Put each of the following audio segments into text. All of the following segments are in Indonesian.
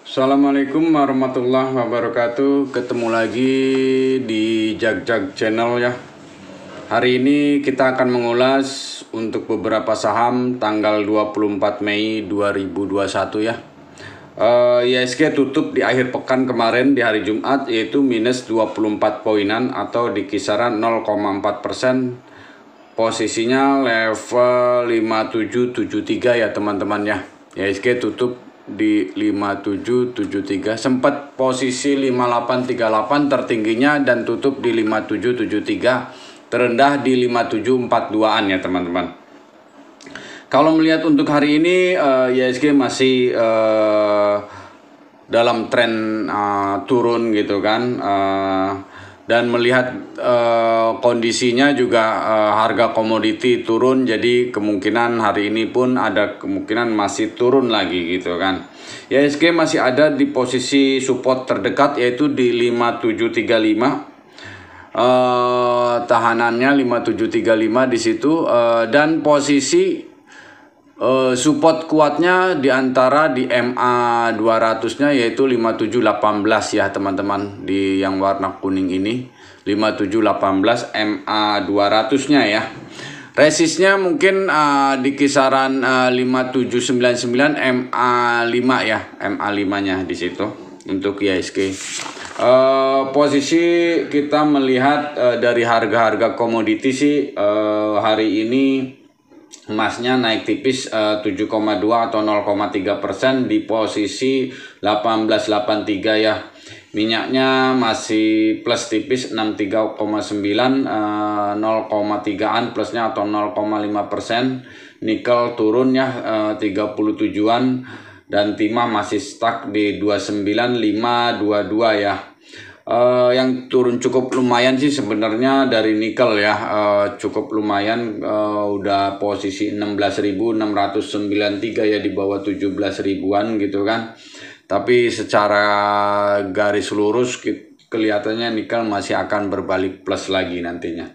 Assalamualaikum warahmatullahi wabarakatuh. Ketemu lagi di Jag Channel ya. Hari ini kita akan mengulas untuk beberapa saham tanggal 24 Mei 2021 ya. IHSG tutup di akhir pekan kemarin di hari Jumat yaitu minus 24 poinan atau di kisaran 0,4%. Posisinya level 5773 ya teman-teman ya. IHSG tutup di 5773, sempat posisi 5838 tertingginya dan tutup di 5773, terendah di 5742-an ya teman-teman. Kalau melihat untuk hari ini IHSG masih dalam tren turun gitu kan, dan melihat kondisinya juga harga komoditi turun, jadi kemungkinan hari ini pun ada kemungkinan masih turun lagi gitu kan. IHSG masih ada di posisi support terdekat yaitu di 5735, tahanannya 5735 di situ, dan posisi support kuatnya di antara di MA 200-nya yaitu 5718 ya teman-teman, di yang warna kuning ini 5718 MA 200-nya ya. Resistnya mungkin di kisaran 5799 MA 5 ya, MA 5-nya di situ untuk IHSG. Posisi kita melihat dari harga-harga komoditi sih hari ini emasnya naik tipis 7,2 atau 0,3% di posisi 1883 ya. Minyaknya masih plus tipis 63,9, 0,3an plusnya atau 0,5%. Nikel turun ya 37-an dan timah masih stuck di 29522 ya. Yang turun cukup lumayan sih sebenarnya dari nikel ya, cukup lumayan, udah posisi 16.693 ya, di bawah 17 ribuan gitu kan. Tapi secara garis lurus kelihatannya nikel masih akan berbalik plus lagi nantinya.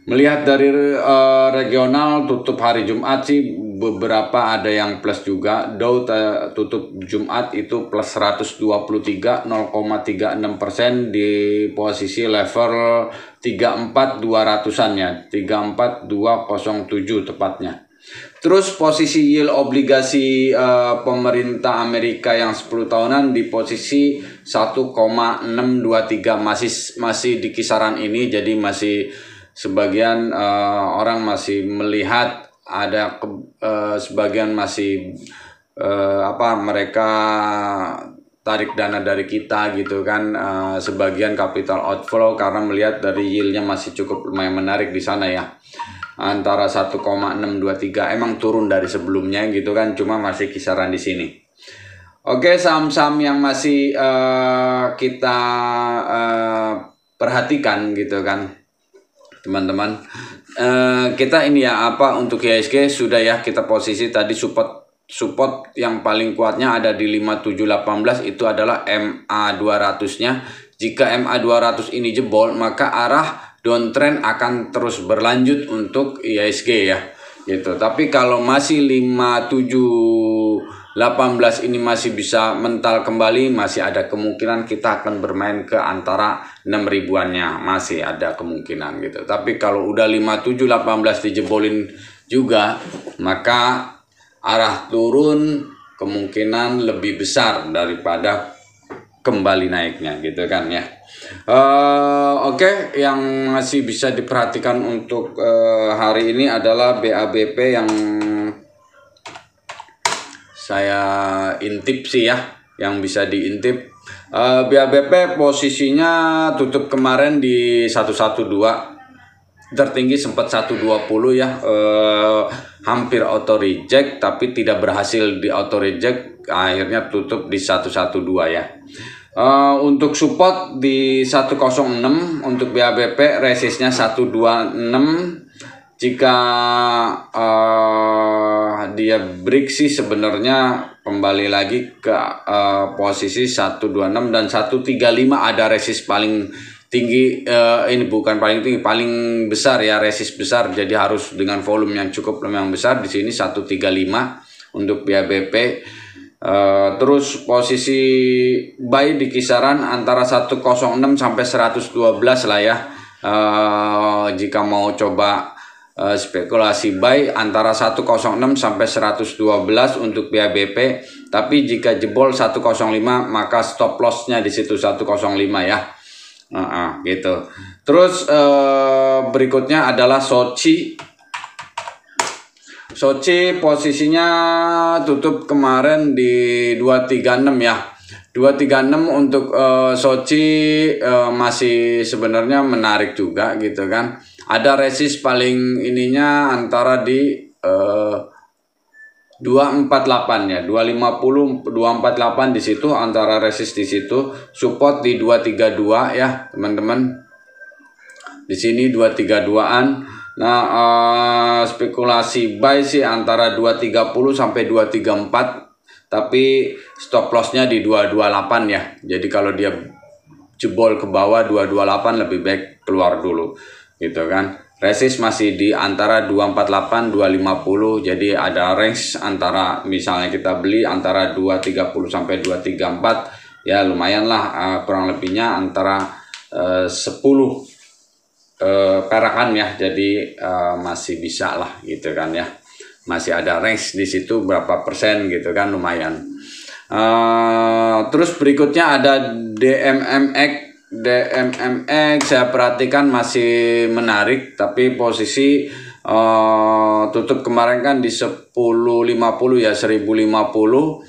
Melihat dari regional tutup hari Jumat sih beberapa ada yang plus juga. Dow tutup Jumat itu plus 123, 0,36% di posisi level 34200-an ya, 34207 tepatnya. Terus posisi yield obligasi pemerintah Amerika yang 10 tahunan di posisi 1,623, masih di kisaran ini, jadi masih sebagian orang masih melihat ada sebagian masih mereka tarik dana dari kita gitu kan, sebagian capital outflow karena melihat dari yieldnya masih cukup lumayan menarik di sana ya, antara 1,623, emang turun dari sebelumnya gitu kan, cuma masih kisaran di sini. Oke, saham-saham yang masih kita perhatikan gitu kan teman-teman, kita ini ya untuk IHSG sudah ya, kita posisi tadi support yang paling kuatnya ada di 5718, itu adalah MA 200-nya. Jika MA 200 ini jebol, maka arah downtrend akan terus berlanjut untuk IHSG ya gitu. Tapi kalau masih 5718 ini masih bisa mental kembali, masih ada kemungkinan kita akan bermain ke antara 6 ribuannya, masih ada kemungkinan gitu. Tapi kalau udah 5718 dijebolin juga, maka arah turun kemungkinan lebih besar daripada kembali naiknya gitu kan ya. Oke, yang masih bisa diperhatikan untuk hari ini adalah BABP yang saya intip sih ya, yang bisa diintip. BABP posisinya tutup kemarin di 112, tertinggi sempat 120 ya, hampir auto reject tapi tidak berhasil di auto reject, akhirnya tutup di 112 ya. Untuk support di 106, untuk BABP resistnya 126. Jika dia break sih sebenarnya kembali lagi ke posisi 126 dan 135 ada resist paling tinggi, ini bukan paling tinggi, paling besar ya, resist besar, jadi harus dengan volume yang cukup lumayan besar. Di sini 135 untuk BABP. Terus posisi buy di kisaran antara 106 sampai 112 lah ya. Jika mau coba spekulasi buy antara 106 sampai 112 untuk BABP, tapi jika jebol 105 maka stop lossnya di situ 105 ya. Gitu. Terus berikutnya adalah Sochi. Sochi posisinya tutup kemarin di 236 ya. 236 untuk Sochi masih sebenarnya menarik juga gitu kan. Ada resist paling ininya antara di 248 ya. 250 248 di situ antara resist di situ, support di 232 ya, teman-teman. Di sini 232-an. Nah, spekulasi buy sih antara 230 sampai 234, tapi stop lossnya di 228 ya. Jadi kalau dia jebol ke bawah 228 lebih baik keluar dulu gitu kan. Resist masih di antara 248 250. Jadi ada range antara, misalnya kita beli antara 230 sampai 234 ya, lumayan lah, kurang lebihnya antara 10 perakan ya. Jadi masih bisa lah gitu kan ya, masih ada range di situ berapa persen gitu kan, lumayan. Terus berikutnya ada DMMX. saya perhatikan masih menarik, tapi posisi tutup kemarin kan di 1050 ya, 1050.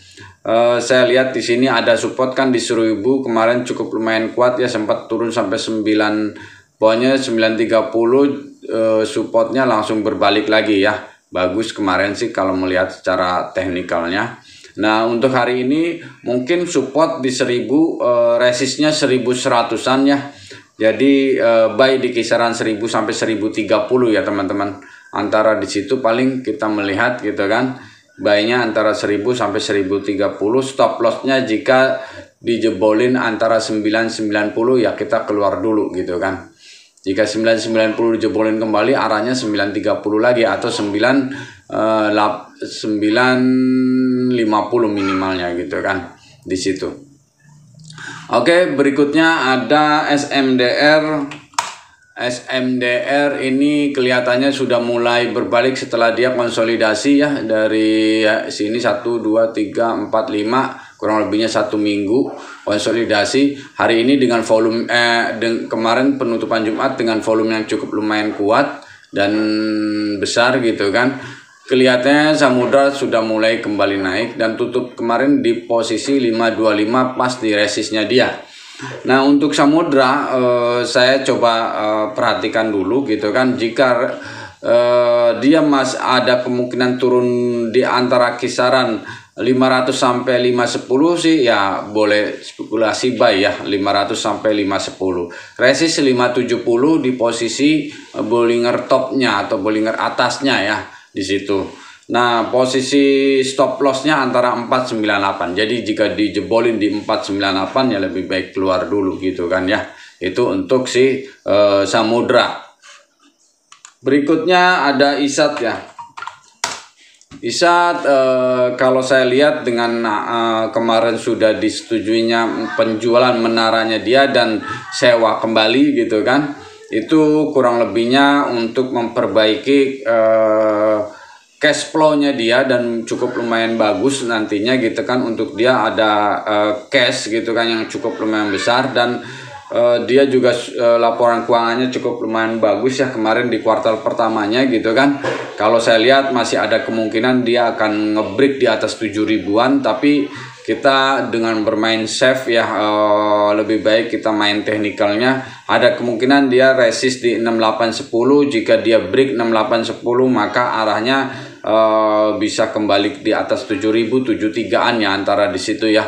Saya lihat di sini ada support kan di 1000 kemarin, cukup lumayan kuat ya, sempat turun sampai 9, pokoknya 930, supportnya langsung berbalik lagi ya. Bagus kemarin sih kalau melihat secara teknikalnya. Nah, untuk hari ini mungkin support di 1000, resistnya 1100-an ya. Jadi buy di kisaran 1000 sampai 1030 ya teman-teman. Antara di situ paling kita melihat gitu kan. Buy-nya antara 1000 sampai 1030, stop loss-nya jika dijebolin antara 990 ya kita keluar dulu gitu kan. Jika 990 dijebolin kembali, arahnya 930 lagi atau 950 minimalnya gitu kan di situ. Oke, berikutnya ada SMDR. SMDR ini kelihatannya sudah mulai berbalik setelah dia konsolidasi ya, dari sini 1 2 3 4 5, kurang lebihnya 1 minggu konsolidasi. Hari ini dengan volume kemarin penutupan Jumat dengan volume yang cukup lumayan kuat dan besar gitu kan. Kelihatannya Samudra sudah mulai kembali naik dan tutup kemarin di posisi 525 pas di resistnya dia. Nah, untuk Samudra saya coba perhatikan dulu gitu kan. Jika dia masih ada kemungkinan turun di antara kisaran 500 sampai 510 sih ya, boleh spekulasi buy ya, 500 sampai 510. Resist 570 di posisi Bollinger topnya atau Bollinger atasnya ya di situ. Nah, posisi stop lossnya antara 498. Jadi jika dijebolin di 498 ya lebih baik keluar dulu gitu kan ya. Itu untuk si Samudra. Berikutnya ada ISAT ya. ISAT kalau saya lihat dengan kemarin sudah disetujuinya penjualan menaranya dia dan sewa kembali gitu kan. Itu kurang lebihnya untuk memperbaiki cash flow-nya dia dan cukup lumayan bagus nantinya gitu kan. Untuk dia ada cash gitu kan yang cukup lumayan besar, dan dia juga laporan keuangannya cukup lumayan bagus ya kemarin di kuartal pertamanya gitu kan. Kalau saya lihat masih ada kemungkinan dia akan ngebreak di atas 7.000-an, tapi kita dengan bermain safe ya, lebih baik kita main teknikalnya. Ada kemungkinan dia resist di 6810. Jika dia break 6810 maka arahnya bisa kembali di atas 7.073-an ya, antara di situ ya.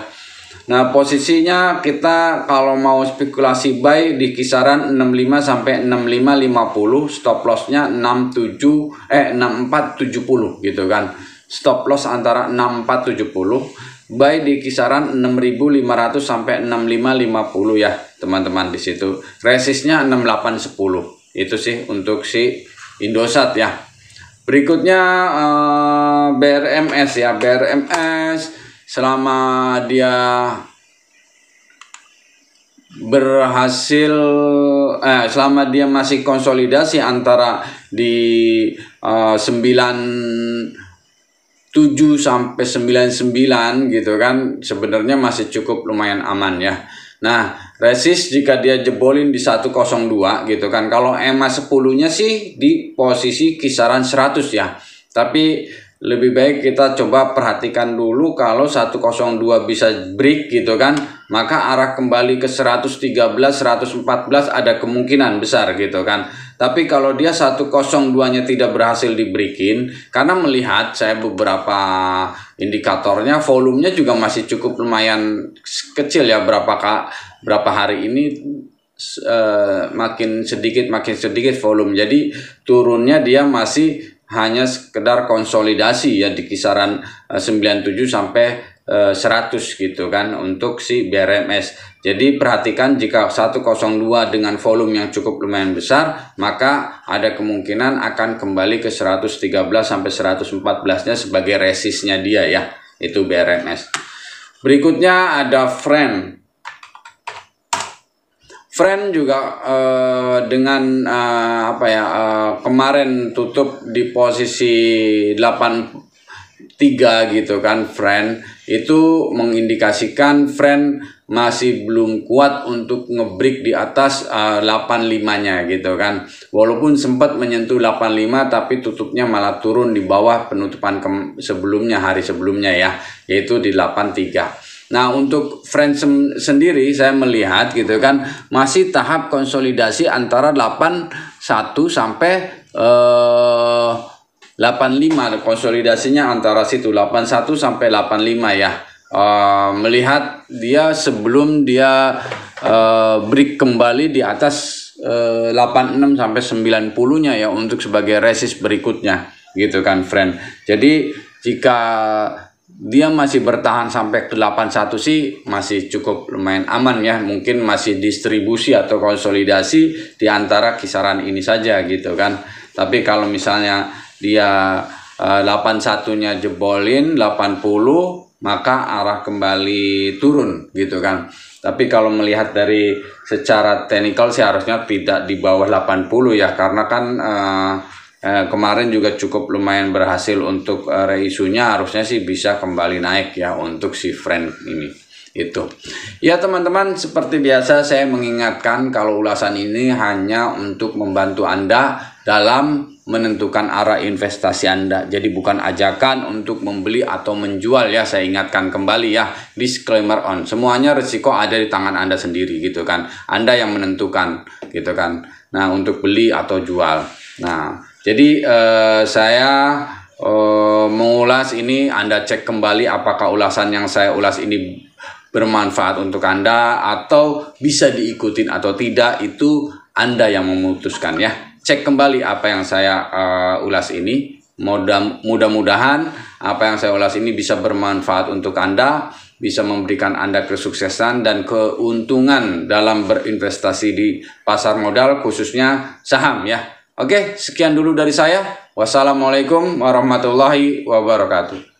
Nah, posisinya kita kalau mau spekulasi buy di kisaran 65 sampai 6550, stop lossnya 6470 gitu kan. Stop loss antara 6470, buy di kisaran 6500 sampai 6550 ya, teman-teman di situ. Resistnya 6810. Itu sih untuk si Indosat ya. Berikutnya BRMS ya. BRMS selama dia berhasil selama dia masih konsolidasi antara di 97 sampai 99 gitu kan, sebenarnya masih cukup lumayan aman ya. Nah, resist jika dia jebolin di 102 gitu kan. Kalau EMA 10-nya sih di posisi kisaran 100 ya. Tapi lebih baik kita coba perhatikan dulu, kalau 102 bisa break gitu kan, maka arah kembali ke 113, 114 ada kemungkinan besar gitu kan. Tapi kalau dia 102-nya tidak berhasil dibreakin, karena melihat saya beberapa indikatornya, volumenya juga masih cukup lumayan kecil ya, berapa hari ini makin sedikit volume. Jadi turunnya dia masih hanya sekedar konsolidasi ya di kisaran 97 sampai 100 gitu kan untuk si BRMS. Jadi perhatikan, jika 102 dengan volume yang cukup lumayan besar, maka ada kemungkinan akan kembali ke 113 sampai 114-nya sebagai resistnya dia ya, itu BRMS. Berikutnya ada Friend juga dengan kemarin tutup di posisi 83 gitu kan. Friend itu mengindikasikan Friend masih belum kuat untuk ngebreak di atas 85-nya gitu kan. Walaupun sempat menyentuh 85, tapi tutupnya malah turun di bawah penutupan sebelumnya, hari sebelumnya ya, yaitu di 83. Nah, untuk Friend sendiri saya melihat gitu kan, masih tahap konsolidasi antara 81 sampai 85, konsolidasinya antara situ 81 sampai 85 ya. Melihat dia sebelum dia break kembali di atas 86 sampai 90-nya ya untuk sebagai resist berikutnya gitu kan Friend. Jadi jika dia masih bertahan sampai ke 81 sih masih cukup lumayan aman ya. Mungkin masih distribusi atau konsolidasi di antara kisaran ini saja gitu kan. Tapi kalau misalnya dia 81-nya jebolin 80, maka arah kembali turun gitu kan. Tapi kalau melihat dari secara teknikal sih harusnya tidak di bawah 80 ya, karena kan kemarin juga cukup lumayan berhasil untuk reisunya, harusnya sih bisa kembali naik ya untuk si Friend ini. Itu ya teman-teman, seperti biasa saya mengingatkan kalau ulasan ini hanya untuk membantu Anda dalam menentukan arah investasi Anda. Jadi bukan ajakan untuk membeli atau menjual ya, saya ingatkan kembali ya, disclaimer on. Semuanya risiko ada di tangan Anda sendiri gitu kan. Anda yang menentukan gitu kan. Nah, untuk beli atau jual. Nah, jadi saya mengulas ini, Anda cek kembali apakah ulasan yang saya ulas ini bermanfaat untuk Anda atau bisa diikutin atau tidak, itu Anda yang memutuskan ya. Cek kembali apa yang saya ulas ini. Mudah-mudahan apa yang saya ulas ini bisa bermanfaat untuk Anda, bisa memberikan Anda kesuksesan dan keuntungan dalam berinvestasi di pasar modal, khususnya saham ya. Oke, sekian dulu dari saya. Wassalamualaikum warahmatullahi wabarakatuh.